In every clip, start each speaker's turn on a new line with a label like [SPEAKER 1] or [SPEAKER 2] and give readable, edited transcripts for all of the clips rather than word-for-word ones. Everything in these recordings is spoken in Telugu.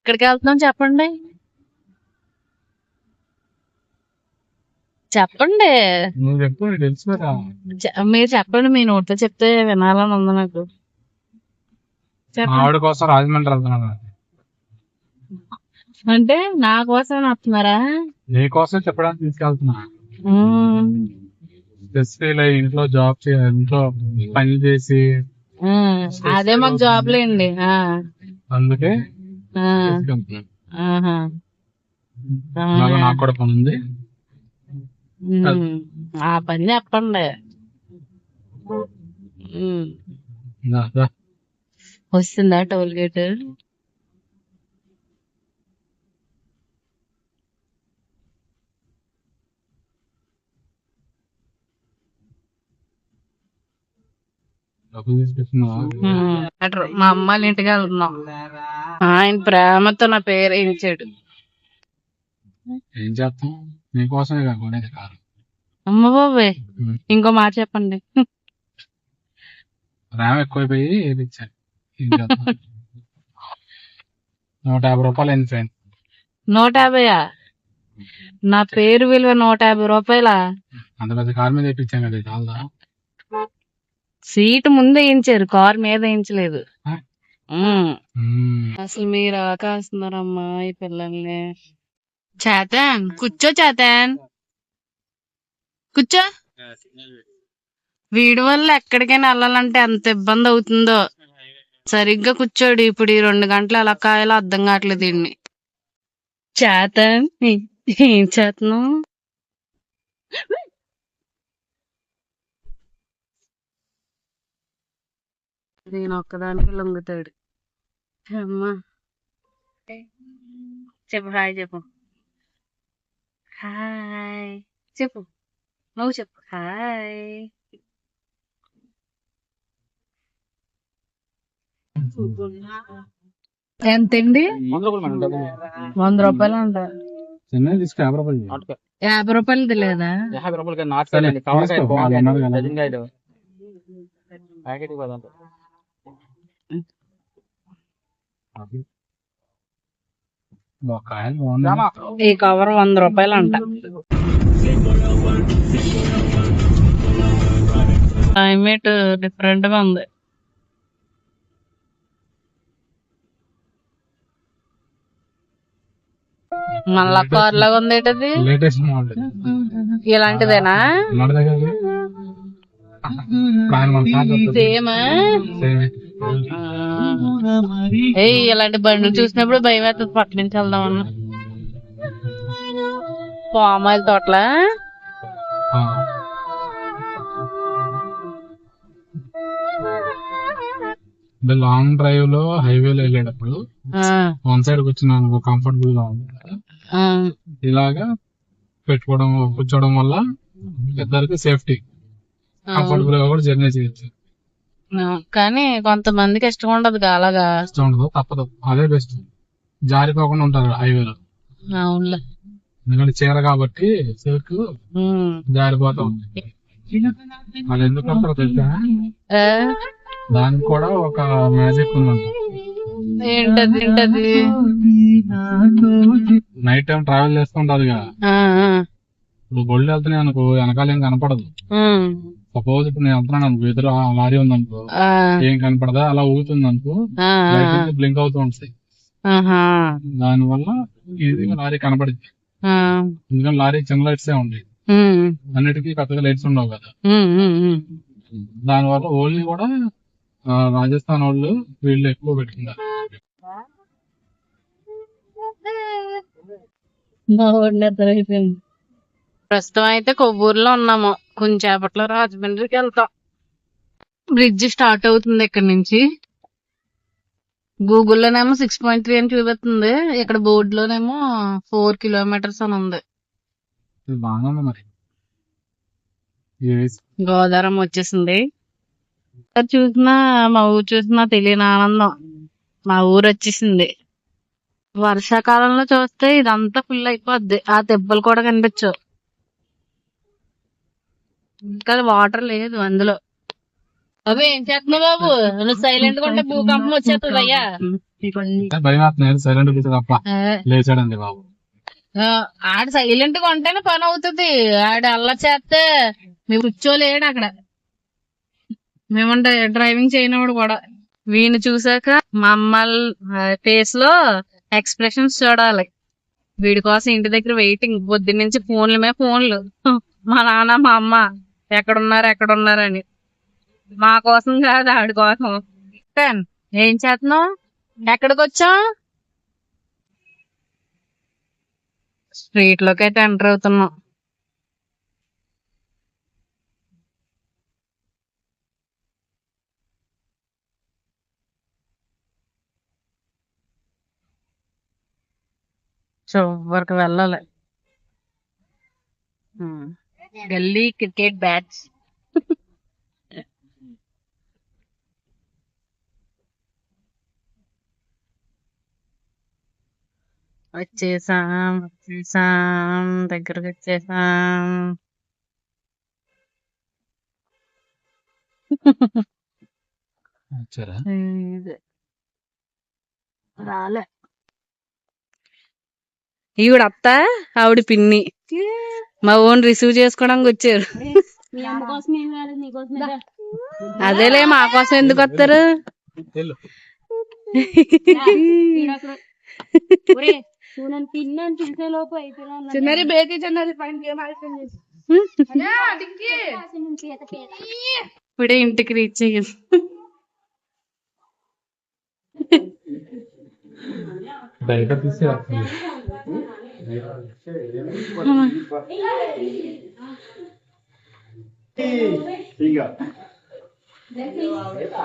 [SPEAKER 1] ఎక్కడికి వెళ్తున్నాం చెప్పండి. చెప్పండి
[SPEAKER 2] నువ్వు చెప్పు, నీకు తెలుసు కదా.
[SPEAKER 1] మీరు చెప్పండి. మీ నోటితో చెప్తే వినాలని ఉంది నాకు.
[SPEAKER 2] మా
[SPEAKER 1] చెప్పండి.
[SPEAKER 2] ఆవిడ కోసం రాజమండ్రి వెళ్తున్నాను.
[SPEAKER 1] అంటే నా కోసం వస్తున్నారా?
[SPEAKER 2] నీ కోసం చెప్పడానికి తీసుకెళ్తున్నా.
[SPEAKER 1] ఉమ్,
[SPEAKER 2] స్ట్రెస్ ఫీల్ అయ్యి ఇంట్లో జాబ్ చేయాలి, ఇంట్లో పని చేసి
[SPEAKER 1] అదే మాకు జాబ్ లేండి.
[SPEAKER 2] అందుకే తీసుకెళ్తున్నా.
[SPEAKER 1] ఆహా.
[SPEAKER 2] అలాగే నాకు కూడా పని ఉంది.
[SPEAKER 1] ఆ పని చెప్పండి.
[SPEAKER 2] దా, దా.
[SPEAKER 1] వస్తుందా టోల్ గేట్?
[SPEAKER 2] డబ్బులు తీసుకొచ్చినావా?
[SPEAKER 1] మా అమ్మ వాళ్ళ ఇంటికి వెళ్తున్నాం. ఆయన ప్రేమతో నా పేరు వేయించాడు.
[SPEAKER 2] ఏం చేస్తాం, నీకోసమే కాకుండా కాదు.
[SPEAKER 1] అమ్మ బాబోయ్, ఇంకో మాట చెప్పండి.
[SPEAKER 2] ప్రేమ ఎక్కువైపోయి ఏదిచ్చారు. ఏం చేస్తాం. 150 రూపాయలు అయింది ఫ్రెండ్.
[SPEAKER 1] 150? నా పేరు విలువ 150 రూపాయలా?
[SPEAKER 2] అంత పెద్ద కార్ మీద వేయించాం కదా, చాలదా?
[SPEAKER 1] సీటు ముందు వేయించారు, కారు మీద వేయించలేదు. అసలు మీరు ఆకాస్తున్నారమ్మా ఈ పిల్లల్ని. చేతన్ కూర్చో, చేతన్ కూర్చో. వీడి వల్ల ఎక్కడికైనా వెళ్ళాలంటే ఎంత ఇబ్బంది అవుతుందో. సరిగ్గా కూర్చోడు. ఇప్పుడు ఈ 2 గంటలు ఎలా కాయాలో అర్థం కావట్లేదు దీన్ని. చేతన్ ఏం చేతను? నేను ఒక్కదానికి లొంగుతాడు. అమ్మా చెప్పు, హాయ్ చెప్పు. హాయ్ చెప్పు, నువ్వు చెప్పు హాయ్. ఎంతండి? 100 రూపాయలు అంట.
[SPEAKER 2] చిన్నది తీసుకో, 50 రూపాయలు.
[SPEAKER 1] 50 రూపాయలది లేదా?
[SPEAKER 2] 50 రూపాయలకి నాటుకోండి.
[SPEAKER 1] ఈ కవర్ 100 రూపాయలు అంట. క్లైమేట్ డిఫరెంట్ గా ఉంది. మళ్ళా కార్ లాగా ఉంది. ఏంటది?
[SPEAKER 2] Latest model.
[SPEAKER 1] ఇలాంటిదేనా? సేమ్. ఇలాంటి బండ్లు చూసినప్పుడు భయం వేస్తుంది పక్క నుంచి వెళ్దామన్నా. పామాయిల్ తోటలా?
[SPEAKER 2] లాంగ్ డ్రైవ్ లో హైవేలో వెళ్ళేటప్పుడు వన్ సైడ్ కూర్చున్నాను, కంఫర్టబుల్ గా ఉంది. ఇలాగా పెట్టుకోవడం, కూర్చోవడం వల్ల ఇద్దరికి సేఫ్టీ, కంఫర్టబుల్ గా కూడా జర్నీ చేయొచ్చు.
[SPEAKER 1] కానీ కొంతమందికి ఇష్టం ఉండదు. అలాగా
[SPEAKER 2] ఇష్టం ఉండదు, తప్పదు. అదే బెస్ట్. జారిపోకుండా ఉంటారు హైవేలో.
[SPEAKER 1] అవునులే,
[SPEAKER 2] ఎందుకంటే చీర కాబట్టి సిల్క్ జారిపోతా ఉంది. అది ఎందుకు అంటారో తెలుసా? దానికి కూడా ఒక మ్యాజిక్ ఉందంట.
[SPEAKER 1] ఏంటది?
[SPEAKER 2] నైట్ టైం ట్రావెల్ చేస్తుంటారు కదా, ఇప్పుడు బొళ్ళు వెళ్తున్నాయి అనుకో, వెనకాల ఏం కనపడదు. సపోజ్ ఇప్పుడు నేను వెళ్తున్నాను అనుకో, ఎదురు లారీ ఉందనుకో, ఏం కనపడదా, అలా ఊగుతుంది అనుకో, బ్లింక్ అవుతూ ఉంటాయి. దానివల్ల ఈజీగా లారీ కనపడింది. ఎందుకంటే లారీ చిన్న లైట్స్ ఉంటాయి, అన్నిటికీ కొత్తగా లైట్స్ ఉండవు కదా. దానివల్ల ఓన్లీ కూడా రాజస్థాన్ వాళ్ళు వీళ్ళు ఎక్కువ పెట్టుకుంటారు.
[SPEAKER 1] ప్రస్తుతం అయితే కొవ్వూరులో ఉన్నాము. కొంచెంసేపట్లో రాజమండ్రికి వెళ్తాం. బ్రిడ్జ్ స్టార్ట్ అవుతుంది ఇక్కడ నుంచి. గూగుల్లోనేమో 6.3 అని చూపిస్తుంది, ఇక్కడ బోర్డు లోనేమో 4 కిలోమీటర్స్ అని ఉంది.
[SPEAKER 2] మరి
[SPEAKER 1] గోదావరం వచ్చేసింది. చూసినా మా ఊరు చూసినా తెలియని ఆనందం. మా ఊరు వచ్చేసింది. వర్షాకాలంలో చూస్తే ఇదంతా ఫుల్ అయిపోద్ది, ఆ దెబ్బలు కూడా కనిపించవు. కానీ వాటర్ లేదు అందులో. అవి ఏం చేస్తున్నావు బాబు? నువ్వు సైలెంట్ గా ఉంటే భూకంపం వచ్చేస్తుంది అయ్యా.
[SPEAKER 2] భయం అవుతుంది సైలెంట్ కూర్చో తప్ప. లేచాడండి బాబు.
[SPEAKER 1] ఆడ సైలెంట్ గా ఉంటేనే పని అవుతుంది. ఆడ అల్ల చేస్తే మేము కూర్చోలేడు అక్కడ. మేమంటే డ్రైవింగ్ చేయనివాడు కూడా. వీణు చూసాక మమ్మల్ని ఫేస్ లో ఎక్స్ప్రెషన్స్ చూడాలి. వీడి కోసం ఇంటి దగ్గర వెయిటింగ్. పొద్దున్న నుంచి ఫోన్ల మీద ఫోన్లు. మా నాన్న మా అమ్మ ఎక్కడున్నారని. మా కోసం కాదు, ఆడి కోసం. ఏం చేస్తున్నావు? ఎక్కడికి వచ్చాం? స్ట్రీట్ లోకి అయితే ఎంటర్ అవుతున్నాం. వరకు వెళ్ళాలి. గల్లీ క్రికెట్ బ్యాచ్. వచ్చేసాం దగ్గరకు వచ్చేసాం. రాలే. ఈవిడ అత్త, ఆవిడ పిన్ని మా ఓన్ రిసీవ్ చేసుకోవడానికి వచ్చారు. అదేలే, మా కోసం ఎందుకు వస్తారు? చిన్నది బేకి చిన్నది ఇప్పుడే ఇంటికి రీచ్ అయ్యింది.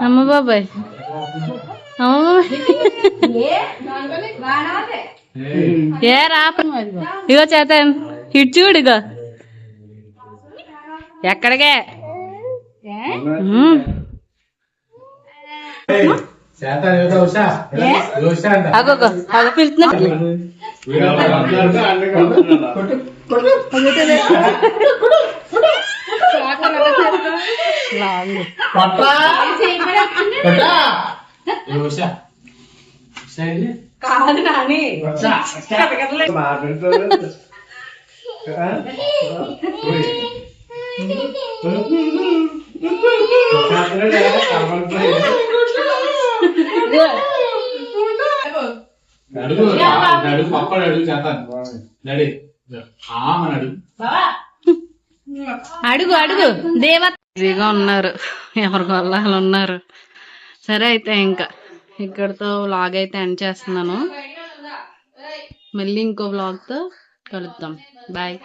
[SPEAKER 1] అమ్మ బాబాయ్, ఏ రాప ఇగో చేతాను. ఇటు చూడు, ఇగో ఎక్కడికే పిలుస్తున్నా. కాదు నాని అడుగు అడుగు దేవత బిజీగా ఉన్నారు. ఎవరి వాళ్ళు ఉన్నారు. సరే అయితే ఇంకా ఇక్కడతో వ్లాగ్ అయితే ఎండ్ చేస్తున్నాను. మళ్ళీ ఇంకో వ్లాగ్ తో కలుద్దాం. బాయ్.